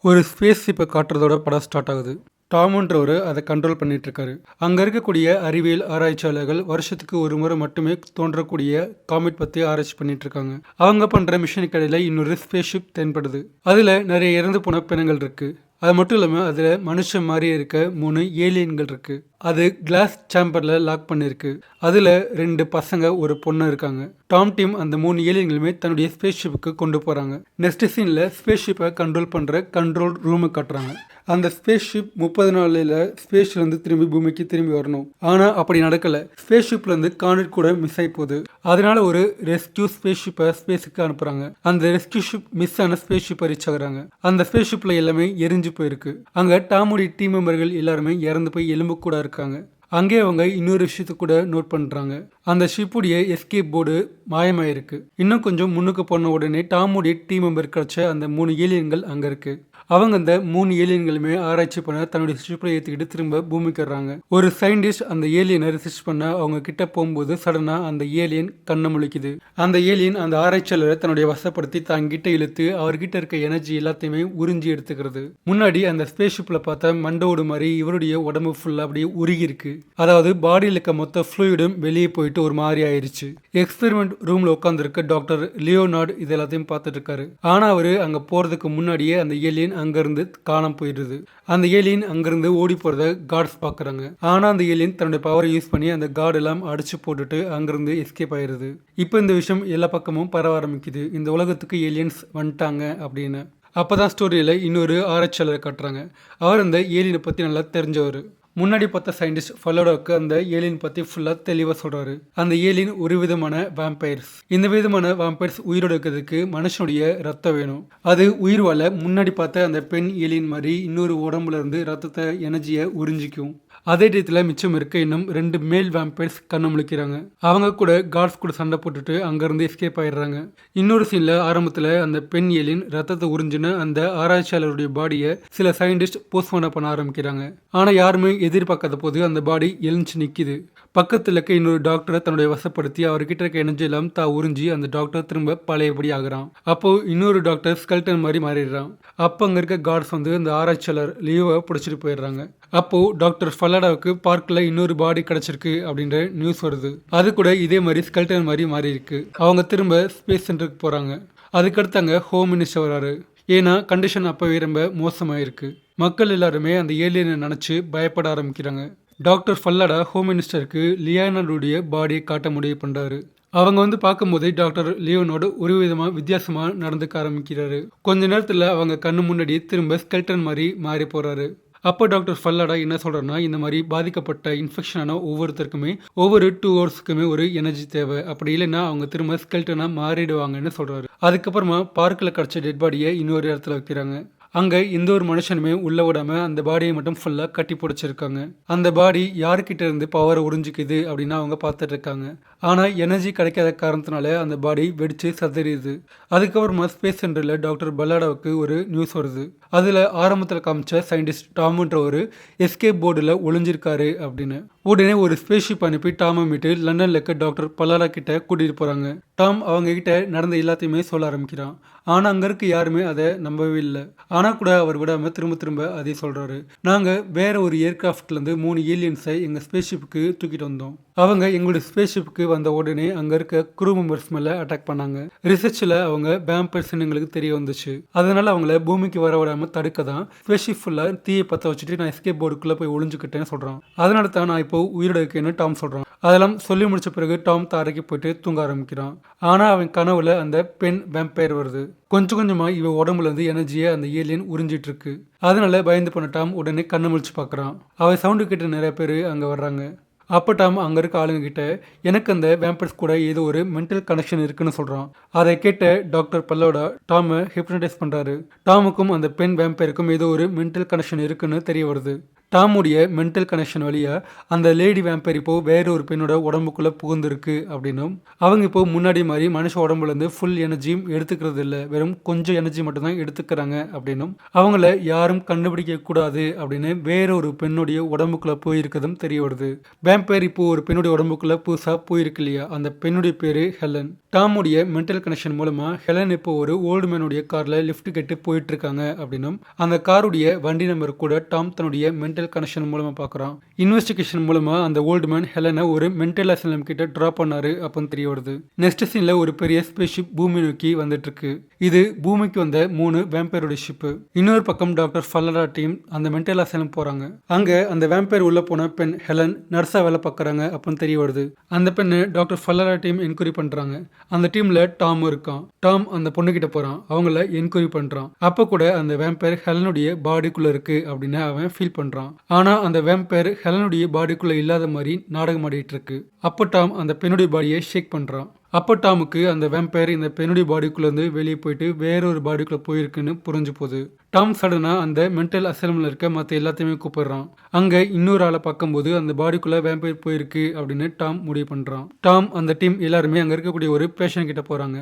ஒரு ஸ்பேஸ் ஷிப்பை காட்டுறதோட படம் ஸ்டார்ட் ஆகுது. டாம்ன்றவரு அதை கண்ட்ரோல் பண்ணிட்டு இருக்காரு. அங்க இருக்கக்கூடிய அறிவியல் ஆராய்ச்சியாளர்கள் வருஷத்துக்கு ஒரு முறை மட்டுமே தோன்றக்கூடிய காமெட் பத்தி ஆராய்ச்சி பண்ணிட்டு இருக்காங்க. அவங்க பண்ற மிஷனுக்கு இடையில இன்னொரு ஸ்பேஸ் ஷிப் தென்படுது. அதுல நிறைய இறந்து போன பிணங்கள் இருக்கு. அது மட்டும் இல்லாமல் அதில் மனுஷன் மாதிரி இருக்க 3 ஏலியன்கள் இருக்கு. அது கிளாஸ் சேம்பரில் லாக் பண்ணியிருக்கு. அதில் 2 பசங்க ஒரு பொண்ணு இருக்காங்க. டாம் டீம் அந்த 3 ஏலியன்களுமே தன்னுடைய ஸ்பேஸ் ஷிப்புக்கு கொண்டு போகிறாங்க. நெக்ஸ்ட் சீனில் ஸ்பேஸ் ஷிப்பை கண்ட்ரோல் பண்ணுற கண்ட்ரோல் ரூமை காட்டுறாங்க. அந்த ஸ்பேஸ் ஷிப் 30 நாளில் ஸ்பேஸ்லேருந்து திரும்பி பூமிக்கு திரும்பி வரணும். ஆனால் அப்படி நடக்கலை. ஸ்பேஸ் ஷிப்லேருந்து கான்டெக்ட் கூட மிஸ் ஆகி போகுது. அதனால ஒரு ரெஸ்கியூ ஸ்பேஸ் ஷிப்பை ஸ்பேஸுக்கு அனுப்புகிறாங்க. அந்த ரெஸ்கியூ ஷிப் மிஸ் ஆன ஸ்பேஸ் ஷிப்பை ரீச் ஆகுறாங்க. அந்த ஸ்பேஸ் ஷிப்பில் எல்லாமே எரிஞ்சு போயிருக்கு. அங்கே டாமுடைய டீம் மெம்பர்கள் எல்லாருமே இறந்து போய் எலும்பு கூட இருக்காங்க. அங்கே அவங்க இன்னொரு விஷயத்த கூட நோட் பண்ணுறாங்க. அந்த ஷிப்புடைய எஸ்கேப் போர்டு மாயமாயிருக்கு. இன்னும் கொஞ்சம் முன்னுக்கு போன உடனே டாமுடைய டீம் மெம்பர் கிடைச்ச அந்த 3 ஏலியன்கள் அங்கே இருக்கு. அவங்க அந்த 3 ஏலியன்களுமே ஆராய்ச்சி பண்ண தன்னுடைய ஷிப்பை ஏற்றிக்கிட்டு திரும்ப பூமிக்கு வர்றாங்க. ஒரு சயின்டிஸ்ட் அந்த ஏலியனை ரிசர்ச் பண்ண அவங்க கிட்ட போகும்போது சடனா அந்த ஏலியன் கண்ணை முழிக்குது. அந்த ஏலியன் அந்த ஆராய்ச்சியாளரை தன்னுடைய வசப்படுத்தி தங்கிட்ட இழுத்து அவர்கிட்ட இருக்க எனர்ஜி எல்லாத்தையுமே உறிஞ்சி எடுத்துக்கிறது. முன்னாடி அந்த ஸ்பேஸ் ஷிப்ல பார்த்த மண்டோடு மாதிரி இவருடைய உடம்பு ஃபுல்லா அப்படியே உருகி இருக்கு. அதாவது பாடியில் இருக்க மொத்த ஃப்ளூயிடும் வெளியே போயிட்டு ஒரு மாதிரி ஆயிருச்சு. எக்ஸ்பெரிமெண்ட் ரூம்ல உட்காந்துருக்க டாக்டர் லியோனார்டு இது எல்லாத்தையும் பார்த்துட்டு இருக்காரு. ஆனா அவரு அங்க போறதுக்கு முன்னாடியே அந்த ஏலியன் அங்கிருந்து காணாம போயிடுது. அந்த ஏலியன் அங்கிருந்து ஓடி போறத கார்ட்ஸ் பாக்குறாங்க. ஆனா அந்த ஏலியன் தன்னுடைய பவரை யூஸ் பண்ணி அந்த கார்டு எல்லாம் அடிச்சு போட்டுட்டு அங்கிருந்து எஸ்கேப் ஆயிருது. இப்போ இந்த விஷயம் எல்லா பக்கமும் பரவ ஆரம்பிக்குது. இந்த உலகத்துக்கு ஏலியன்ஸ் வந்துட்டாங்க அப்படின்னு. அப்பதான் ஸ்டோரியில இன்னொரு ஆராய்ச்சியாளரை காட்டுறாங்க. அவர் அந்த ஏலியனை பத்தி நல்லா தெரிஞ்சவர். முன்னாடி பார்த்த சயின்டிஸ்ட் ஃபலோடாவுக்கு அந்த ஏலியன் பற்றி ஃபுல்லாக தெளிவாக சொல்கிறாரு. அந்த ஏலியன் ஒரு விதமான வேம்பைர்ஸ். இந்த விதமான வேம்பைர்ஸ் உயிரோடு இருக்கிறதுக்கு மனுஷனுடைய ரத்தம் வேணும். அது உயிர் வாழ முன்னாடி பார்த்த அந்த பெண் ஏலியன் மாதிரி இன்னொரு உடம்புல இருந்து ரத்தத்தை எனர்ஜியை உறிஞ்சிக்கும். அதே டயத்தில் மிச்சம் இருக்க இன்னும் 2 மேல் வேம்பைர்ஸ் கண்ணை முழிக்கிறாங்க. அவங்க கூட கார்ட்ஸ் கூட சண்டை போட்டுட்டு அங்கேருந்து எஸ்கேப் ஆயிடுறாங்க. இன்னொரு சீனில் ஆரம்பத்தில் அந்த பெண் ஏலியன் ரத்தத்தை உறிஞ்சின அந்த ஆராய்ச்சியாளருடைய பாடியை சில சயின்டிஸ்ட் போஸ்ட்மார்ட்டம் பண்ண ஆரம்பிக்கிறாங்க. ஆனால் யாருமே எதிர்பார்க்காத போது அந்த பாடி எழுந்து நிற்கிது. பக்கத்தில் இருக்க இன்னொரு டாக்டரை தன்னுடைய வசப்படுத்தி அவர்கிட்ட இருக்க எனர்ஜி எல்லாம் உறிஞ்சி அந்த டாக்டர் திரும்ப பழையபடி ஆகுறான். அப்போ இன்னொரு டாக்டர் ஸ்கெல்டன் மாதிரி மாறிடுறான். அப்போ அங்கே இருக்க கார்ட்ஸ் வந்து அந்த ஆராய்ச்சியாளர் லியோவை பிடிச்சிட்டு போயிடுறாங்க. அப்போ டாக்டர் ஃபல்லாடாவுக்கு பார்க்கில் இன்னொரு பாடி கிடைச்சிருக்கு அப்படின்ற நியூஸ் வருது. அது கூட இதே மாதிரி ஸ்கெல்டன் மாதிரி மாறி இருக்கு. அவங்க திரும்ப ஸ்பேஸ் சென்டருக்கு போறாங்க. அதுக்கடுத்து அங்கே ஹோம் மினிஸ்டர் வராரு. ஏன்னா கண்டிஷன் அப்பவே ரொம்ப மோசமாயிருக்கு. மக்கள் எல்லாருமே அந்த ஏலியனை நினைச்சு பயப்பட ஆரம்பிக்கிறாங்க. டாக்டர் ஃபல்லாடா ஹோம் மினிஸ்டருக்கு லியோனார்டுடைய பாடியை காட்ட முடிவு பண்றாரு. அவங்க வந்து பார்க்கும்போதே டாக்டர் லியோனார்டு ஒரு விதமாக வித்தியாசமாக நடந்துக்க ஆரம்பிக்கிறாரு. கொஞ்ச நேரத்தில் அவங்க கண்ணு முன்னாடி திரும்ப ஸ்கெல்டன் மாதிரி மாறி போறாரு. அப்போ டாக்டர் ஃபல்லாடா என்ன சொல்கிறேன்னா, இந்த மாதிரி பாதிக்கப்பட்ட இன்ஃபெக்ஷனான ஒவ்வொருத்தருக்குமே ஒவ்வொரு 2 ஹவர்ஸுக்குமே ஒரு எனர்ஜி தேவை. அப்படி இல்லைன்னா அவங்க திரும்ப ஸ்கெல்டனாக மாறிடுவாங்கன்னு சொல்கிறாரு. அதுக்கப்புறமா பார்க்கில் கிடச்ச டெட் பாடியை இன்னொரு இடத்துல வைக்கிறாங்க. அங்கே எந்த ஒரு மனுஷனுமே உள்ள விடாம அந்த பாடியை மட்டும் ஃபுல்லாக கட்டி பிடிச்சிருக்காங்க. அந்த பாடி யாருக்கிட்ட இருந்து பவரை உறிஞ்சிக்குது அப்படின்னு அவங்க பார்த்துட்டு இருக்காங்க. ஆனால் எனர்ஜி கிடைக்காத காரணத்தினால அந்த பாடி வெடிச்சு சதறிடுது. அதுக்கப்புறமா ஸ்பேஸ் சென்டரில் டாக்டர் பல்லாடாவுக்கு ஒரு நியூஸ் வருது. அதில் ஆரம்பத்தில் காமிச்ச சயின்டிஸ்ட் டாம்ன்ற ஒரு எஸ்கேப் போர்டில் ஒளிஞ்சிருக்காரு அப்படின்னு. உடனே ஒரு ஸ்பேஸ் ஷிப் அனுப்பி டாமை மீட்டு லண்டனில் இருக்க டாக்டர் பல்லாடா கிட்ட கூட்டிகிட்டு போகிறாங்க. டாம் அவங்க கிட்ட நடந்த எல்லாத்தையுமே சொல்ல ஆரம்பிக்கிறான். ஆனால் அங்கே இருக்க யாருமே அதை நம்பவே இல்லை. ஆனால் கூட அவர் விடாமல் திரும்ப திரும்ப அதே சொல்கிறாரு. நாங்கள் வேற ஒரு ஏர்கிராஃப்ட்லேருந்து 3 ஏலியன்ஸை எங்கள் ஸ்பேஸ் ஷிப்புக்கு தூக்கிட்டு வந்தோம். அவங்க எங்களுடைய ஸ்பேஸ் ஷிப்புக்கு வந்த உடனே அங்கே இருக்க க்ரூ மெம்பர்ஸ் மேலே அட்டாக் பண்ணாங்க. ரிசர்ச்சில் அவங்க வேம்பைர்ஸ்னு எங்களுக்கு தெரிய வந்துச்சு. அதனால அவங்கள பூமிக்கு வர விடாமல் தடுக்க தான் ஸ்பேஸ் ஷிப் ஃபுல்லாக தீயை பற்ற வச்சுட்டு நான் எஸ்கேப் போர்டுக்குள்ளே போய் ஒளிஞ்சுக்கிட்டேன்னு சொல்கிறான். அதனால தான் நான் இப்போ உயிரோட இருக்கேன்னு டாம் சொல்கிறான். அதெல்லாம் சொல்லி முடிச்ச பிறகு டாம் தரைக்கு போயிட்டு தூங்க ஆரம்பிக்கிறான். ஆனால் அவன் கனவுல அந்த பெண் வேம்பையர் வருது. கொஞ்சம் கொஞ்சமாக இவன் உடம்புல இருந்து எனர்ஜியை அந்த ஏலியன் உறிஞ்சிட்டு இருக்கு. அதனால பயந்து பண்ண டாம் உடனே கண்ணை முழிச்சு பார்க்குறான். அவன் சவுண்டு கிட்ட நிறைய பேர் அங்கே வர்றாங்க. அப்போ டாம் அங்கே இருக்க ஆளுங்க கிட்ட எனக்கு அந்த வேம்பர்ஸ் கூட ஏதோ ஒரு மென்டல் கனெக்ஷன் இருக்குன்னு சொல்கிறான். அதை கேட்ட டாக்டர் பல்லோடா டாமை ஹிப்னடைஸ் பண்ணுறாரு. டாமுக்கும் அந்த பெண் வேம்பயருக்கும் ஏதோ ஒரு மென்டல் கனெக்ஷன் இருக்குன்னு தெரிய வருது. டாமுடைய மென்டல் கனெக்ஷன் வழியா அந்த லேடி வேம்பயர் இப்போ வேற ஒரு பெண்ணோட உடம்புக்குள்ள புகுந்திருக்கு அப்படின்னும், அவங்க இப்போ முன்னாடி மாதிரி மனுஷ உடம்புல இருந்து ஃபுல் எனர்ஜியும் எடுத்துக்கிறது இல்லை, வெறும் கொஞ்சம் எனர்ஜி மட்டும்தான் எடுத்துக்கிறாங்க அப்படின்னும், அவங்கள யாரும் கண்டுபிடிக்க கூடாது அப்படின்னு வேற ஒரு பெண்ணுடைய உடம்புக்குள்ள போயிருக்கதும் தெரிய வருது. வேம்பயர் இப்போ ஒரு பெண்ணுடைய உடம்புக்குள்ள புதுசா போயிருக்கு இல்லையா, அந்த பெண்ணுடைய பேரு ஹெலன். டாமுடைய மென்டல் கனெக்ஷன் மூலமா ஹெலன் இப்போ ஒரு ஓல்டு மேனுடைய கார்ல லிஃப்ட் கெட்டு போயிட்டு இருக்காங்க அப்படின்னும், அந்த காருடைய வண்டி நம்பர் கூட டாம் தன்னுடைய மென்டல் கனெக்ஷன் மூலமா பார்க்குறான். இன்வெஸ்டிகேஷன் மூலமா அந்த ஓல்டு மேன் ஹெலனை ஒரு மென்டல் அசைலம் கிட்ட ட்ராப் பண்ணாரு அப்படின்னு தெரிய வருது. நெக்ஸ்ட் சீன்ல ஒரு பெரிய ஸ்பேஸ் ஷிப் பூமி நோக்கி வந்துட்டு இருக்கு. இது பூமிக்கு வந்த 3 வேம்பயருடைய ஷிப். இன்னொரு பக்கம் டாக்டர் ஃபல்லரா டீம் அந்த மென்டல் அசைலம் போறாங்க. அங்க அந்த வேம்பயர் உள்ள போன பெண் ஹெலன் நர்ஸா வேலை பார்க்கறாங்க அப்படின்னு தெரிய வருது. அந்த பெண்ணு டாக்டர் ஃபல்லரா டீம் என்கொயரி பண்றாங்க. அந்த டீம்ல டாம் இருக்கான். டாம் அந்த பொண்ணு கிட்ட போறான், அவங்கள என்கொயரி பண்றான். அப்ப கூட அந்த வேம்பயர் ஹெலனுடைய பாடிக்குள்ள இருக்கு அப்படின்னு அவன் ஃபீல் பண்றான். ஆனா அந்த வேம்பயர் ஹெலனுடைய பாடிக்குள்ள இல்லாத மாதிரி நாடகம் ஆடிட்டு இருக்கு. அப்ப டாம் அந்த பெண்ணுடைய பாடியை ஷேக் பண்றான். அப்போ டாமுக்கு அந்த வேம்பயர் இந்த பெண்ணுடைய பாடிக்குள்ளேருந்து வெளியே போயிட்டு வேற ஒரு பாடிக்குள்ளே போயிருக்குன்னு புரிஞ்சு போகுது. டாம் சடனாக அந்த மென்டல் அசைலமில் இருக்க மற்ற எல்லாத்தையுமே கூப்பிடுறான். அங்கே இன்னொரு ஆளை பார்க்கும்போது அந்த பாடிக்குள்ளே வேம்பயர் போயிருக்கு அப்படின்னு டாம் முடிவு பண்ணுறான். டாம் அந்த டீம் எல்லாருமே அங்கே இருக்கக்கூடிய ஒரு பேஷண்ட் கிட்ட போகிறாங்க.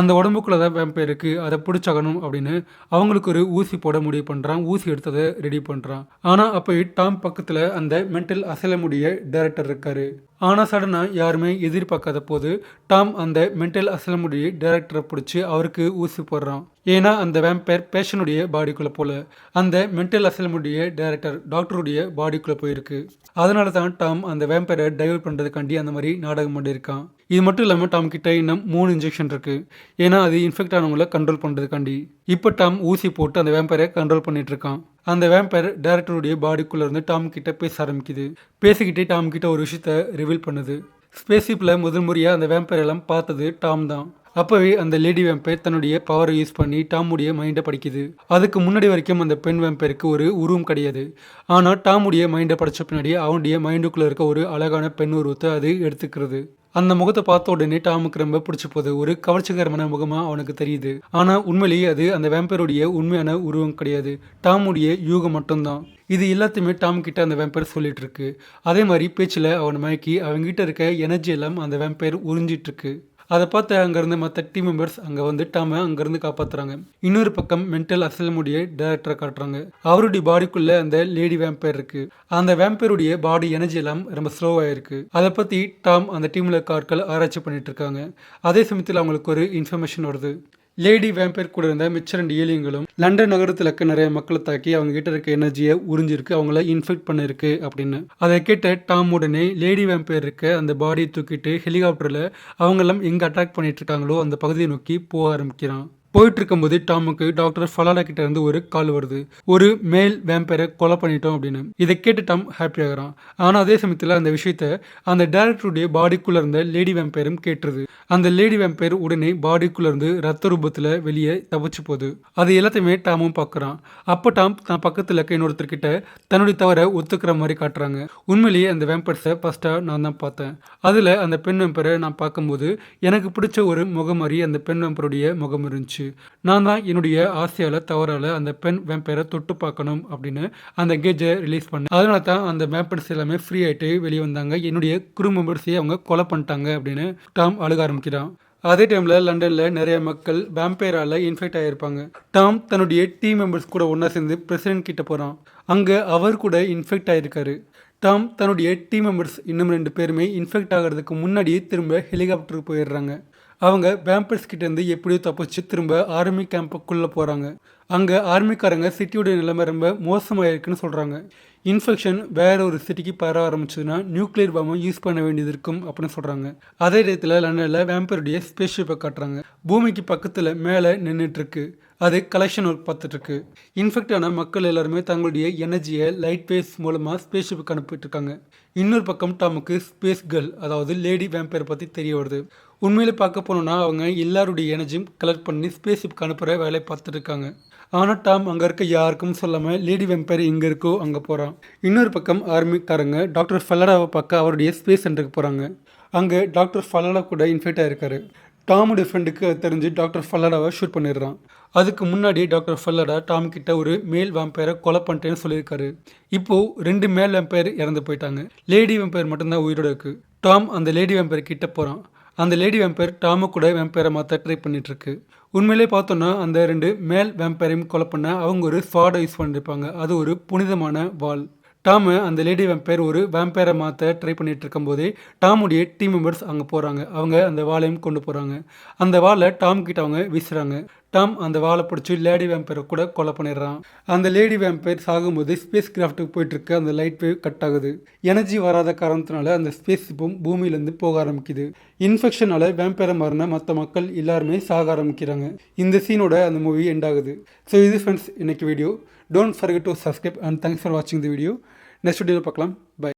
அந்த உடம்புக்குள்ளே தான் வேம்பயர் இருக்குது, அதை பிடிச்சாகணும் அப்படின்னு அவங்களுக்கு ஒரு ஊசி போட முடிவு பண்ணுறான். ஊசி எடுத்ததை ரெடி பண்ணுறான். ஆனால் அப்போ டாம் பக்கத்தில் அந்த மென்டல் அசைலமுடைய டைரக்டர் இருக்காரு. ஆனால் சடனாக யாருமே எதிர்பார்க்காத போது டாம் அந்த மென்டல் அசைலமுடைய டைரக்டரை பிடிச்சி அவருக்கு ஊசி போடுறான். ஏன்னா அந்த வேம்பயர் பேஷனுடைய பாடிக்குள்ளே போல அந்த மென்டல் அசைலமுடைய டைரக்டர் டாக்டருடைய பாடிக்குள்ளே போயிருக்கு. அதனால தான் டாம் அந்த வேம்பயரை டைவர்ட் பண்ணுறதுக்காண்டி அந்த மாதிரி நாடகம் பண்ணியிருக்கான். இது மட்டும் இல்லாமல் டாம் கிட்ட இன்னும் 3 இன்ஜெக்ஷன் இருக்கு. ஏன்னா அது இன்ஃபெக்ட் ஆனவங்களை கண்ட்ரோல் பண்ணுறதுக்காண்டி. இப்போ டாம் ஊசி போட்டு அந்த வேம்பயரை கண்ட்ரோல் பண்ணிட்டு இருக்கான். அந்த வேம்பயர் டைரக்டருடைய பாடிக்குள்ளே இருந்து டாம் கிட்ட பேச ஆரம்பிக்குது. பேசிக்கிட்டே டாம் கிட்ட ஒரு விஷயத்த ரிவீல் பண்ணுது. ஸ்பேஸ்ஷிப்பில் முதல் முறையாக அந்த வேம்பயர் எல்லாம் பார்த்தது டாம் தான். அப்போவே அந்த லேடி வேம்பயர் தன்னுடைய பவரை யூஸ் பண்ணி டாமுடைய மைண்டை படிக்குது. அதுக்கு முன்னாடி வரைக்கும் அந்த பெண் வேம்பயருக்கு ஒரு உருவம் கிடையாது. ஆனால் டாமுடைய மைண்டை படித்த பின்னாடி அவனுடைய மைண்டுக்குள்ளே இருக்க ஒரு அழகான பெண் உருவத்தை அது எடுத்துக்கிறது. அந்த முகத்தை பார்த்த உடனே டாமுக்கு ரொம்ப பிடிச்சி போகுது. ஒரு கவர்ச்சிகரமான முகமாக அவனுக்கு தெரியுது. ஆனால் உண்மையிலேயே அது அந்த வேம்பயருடைய உண்மையான உருவம் கிடையாது, டாமுடைய யூகம் மட்டும்தான். இது எல்லாத்தையுமே டாம் கிட்ட அந்த வேம்பயர் சொல்லிட்டு இருக்கு. அதே மாதிரி பேச்சில் அவனை மயக்கி அவங்ககிட்ட இருக்க எனர்ஜி எல்லாம் அந்த வேம்பயர் உறிஞ்சிட்டு இருக்கு. அதை பார்த்து அங்கேருந்து மற்ற டீம் மெம்பர்ஸ் அங்கே வந்து டாமை அங்கேருந்து காப்பாற்றுறாங்க. இன்னொரு பக்கம் மென்டல் அசைலமுடைய டைரக்டரை காட்டுறாங்க. அவருடைய பாடிக்குள்ளே அந்த லேடி வேம்பயர் இருக்கு. அந்த வேம்பயருடைய பாடி எனர்ஜி எல்லாம் ரொம்ப ஸ்லோவாக இருக்கு. அதை பற்றி டாம் அந்த டீமில் இருக்க ஆட்கள் ஆராய்ச்சி பண்ணிட்டு இருக்காங்க. அதே சமயத்தில் அவங்களுக்கு ஒரு இன்ஃபர்மேஷன் வருது. லேடி வேம்பயர் கூட இருந்த மிச்ச 2 ஏலியன்களும் லண்டன் நகரத்தில் இருக்க நிறைய மக்களை தாக்கி அவங்க கிட்ட இருக்க எனர்ஜியை உறிஞ்சிருக்கு, அவங்கள இன்ஃபெக்ட் பண்ணிருக்கு அப்படின்னு. அதை கேட்ட டாம் உடனே லேடி வேம்பயர் இருக்க அந்த பாடியை தூக்கிட்டு ஹெலிகாப்டரில் அவங்கெல்லாம் எங்கே அட்டாக் பண்ணிட்டு இருக்காங்களோ அந்த பகுதியை நோக்கி போக ஆரம்பிக்கிறான். போயிட்டு இருக்கும்போது டாமுக்கு டாக்டர் ஃபலாடா கிட்ட இருந்து ஒரு கால் வருது. ஒரு மேல் வேம்பயரை கொலை பண்ணிட்டோம் அப்படின்னு. இதை கேட்டு டாம் ஹாப்பி ஆகிறான். ஆனால் அதே சமயத்தில் அந்த விஷயத்த அந்த டைரக்டருடைய பாடிக்குள்ள இருந்த லேடி வேம்பயரும் கேட்டுருது. அந்த லேடி வேம்பயர் உடனே பாடிக்குள்ள இருந்து ரத்த ரூபத்தில் வெளியே தப்பிச்சு போகுது. அது எல்லாத்தையுமே டாமும் பார்க்குறான். அப்போ டாம் தான் பக்கத்தில் இருக்க இன்னொருத்தர்கிட்ட தன்னுடைய தவறை ஒத்துக்கிற மாதிரி காட்டுறாங்க. உண்மையிலேயே அந்த வேம்பயர்ஸை ஃபர்ஸ்ட்டாக நான் தான் பார்த்தேன். அதில் அந்த பெண் வேம்பயரை நான் பார்க்கும்போது எனக்கு பிடிச்ச ஒரு முகம் மாதிரி அந்த பெண் வேம்பருடைய முகம் இருந்துச்சு. நான் தான் என்னுடைய ஆசையால தவறால அந்த பெண் வேம்பயரை தொட்டு பார்க்கணும் அப்படின்னு அந்த கேஜை ரிலீஸ் பண்ணேன். அதனால தான் அந்த வேம்பயர்ஸ் எல்லாமே ஃப்ரீ ஆகிட்டு வெளியே வந்தாங்க. என்னுடைய குரூ மெம்பர்ஸையே அவங்க கொலை பண்ணிட்டாங்க அப்படின்னு டாம் அழுக ஆரம்பிக்கிறான். அதே டைமில் லண்டனில் நிறைய மக்கள் வேம்பயரால் இன்ஃபெக்ட் ஆகியிருப்பாங்க. டாம் தன்னுடைய டீம் மெம்பர்ஸ் கூட ஒன்றா சேர்ந்து பிரசிடென்ட் கிட்ட போகிறான். அங்கே அவர் கூட இன்ஃபெக்ட் ஆகியிருக்காரு. டாம் தன்னுடைய டீம் மெம்பர்ஸ் இன்னும் 2 பேருமே இன்ஃபெக்ட் ஆகிறதுக்கு முன்னாடியே திரும்ப ஹெலிகாப்டருக்கு போயிடுறாங்க. அவங்க வேம்பயர்ஸ் கிட்டேருந்து எப்படியோ தப்பிச்சு திரும்ப ஆர்மி கேம்புக்குள்ளே போகிறாங்க. அங்கே ஆர்மிக்காரங்க சிட்டியோடைய நிலைமை ரொம்ப மோசமாக இருக்குன்னு சொல்கிறாங்க. இன்ஃபெக்ஷன் வேற ஒரு சிட்டிக்கு பரவ ஆரம்பிச்சதுன்னா நியூக்ளியர் பாம்பை யூஸ் பண்ண வேண்டியது இருக்கும் அப்படின்னு சொல்கிறாங்க. அதே இடத்துல லண்டனில் வேம்பயருடைய ஸ்பேஸ் ஷிப்பை காட்டுறாங்க. பூமிக்கு பக்கத்தில் மேலே நின்றுட்டுருக்கு. அது கலெக்ஷன் ஒர்க் பார்த்துட்ருக்கு. இன்ஃபெக்ட் ஆன மக்கள் எல்லாருமே தங்களுடைய எனர்ஜியை லைட் வேவ்ஸ் மூலமாக ஸ்பேஸ் ஷிப்புக்கு அனுப்பிட்டு இருக்காங்க. இன்னொரு பக்கம் டாமுக்கு ஸ்பேஸ் கேர்ள் அதாவது லேடி வேம்பயர் பற்றி தெரிய வருது. உண்மையிலே பார்க்க போனோம்னா அவங்க எல்லாருடைய எனர்ஜியும் கலெக்ட் பண்ணி ஸ்பேஸ் ஷிப்புக்கு அனுப்புகிற வேலையை பார்த்துட்டு இருக்காங்க. ஆனால் டாம் அங்கே இருக்க யாருக்கும் சொல்லாமல் லேடி வேம்பயர் எங்கே இருக்கோ அங்கே போகிறான். இன்னொரு பக்கம் ஆர்மிக்காரங்க டாக்டர் ஃபல்லாடாவை பார்க்க அவருடைய ஸ்பேஸ் சென்டருக்கு போகிறாங்க. அங்கே டாக்டர் ஃபல்லாடா கூட இன்ஃபெக்ட் ஆகிருக்காரு. டாமுடைய ஃப்ரெண்டுக்கு அது தெரிஞ்சு டாக்டர் ஃபல்லடாவை ஷூட் பண்ணிடுறான். அதுக்கு முன்னாடி டாக்டர் ஃபல்லடா டாம் கிட்ட ஒரு மேல் வேம்பயரை கொலை பண்ணிட்டேன்னு சொல்லியிருக்காரு. இப்போ 2 மேல் வேம்பயர் இறந்து போயிட்டாங்க. லேடி வேம்பயர் மட்டும்தான் உயிரோட இருக்கு. டாம் அந்த லேடி வேம்பயர் கிட்ட போகிறான். அந்த லேடி வேம்பயர் டாமு கூட வேம்பயரை மாற்ற ட்ரை பண்ணிட்டு இருக்கு. உண்மையிலே பார்த்தோன்னா அந்த 2 மேல் வேம்பயரையும் கொலை பண்ண அவங்க ஒரு ஸ்வாடை யூஸ் பண்ணியிருப்பாங்க. அது ஒரு புனிதமான வாள். டாமு அந்த லேடி வேம்பயர் ஒரு வேம்பயரை மாற்ற ட்ரை பண்ணிட்டு இருக்கும்போதே டாமுடைய டீம் மெம்பர்ஸ் அங்கே போகிறாங்க. அவங்க அந்த வாளையும் கொண்டு போகிறாங்க. அந்த வாளை டாம் கிட்ட அவங்க வீசுகிறாங்க. டாம் அந்த வாளை பிடிச்சி லேடி வேம்பயரை கூட கொலை பண்ணிடுறான். அந்த லேடி வேம்பயர் சாகும்போது ஸ்பேஸ் கிராஃப்ட்டுக்கு போயிட்டு இருக்க அந்த லைட் வேவ் கட் ஆகுது. எனர்ஜி வராத காரணத்தினால அந்த ஸ்பேஸ் ஷிப்பும் பூமியிலேருந்து போக ஆரம்பிக்குது. இன்ஃபெக்ஷனால வேம்பயரை மாறின மற்ற மக்கள் எல்லாருமே சாக ஆரம்பிக்கிறாங்க. இந்த சீனோட அந்த மூவி எண்ட் ஆகுது. ஸோ இது ஃப்ரெண்ட்ஸ் இன்னைக்கு video. Don't forget to subscribe and thanks for வாட்சிங் தி வீடியோ. நெக்ஸ்ட் வீடியோவில் பார்க்கலாம். பை.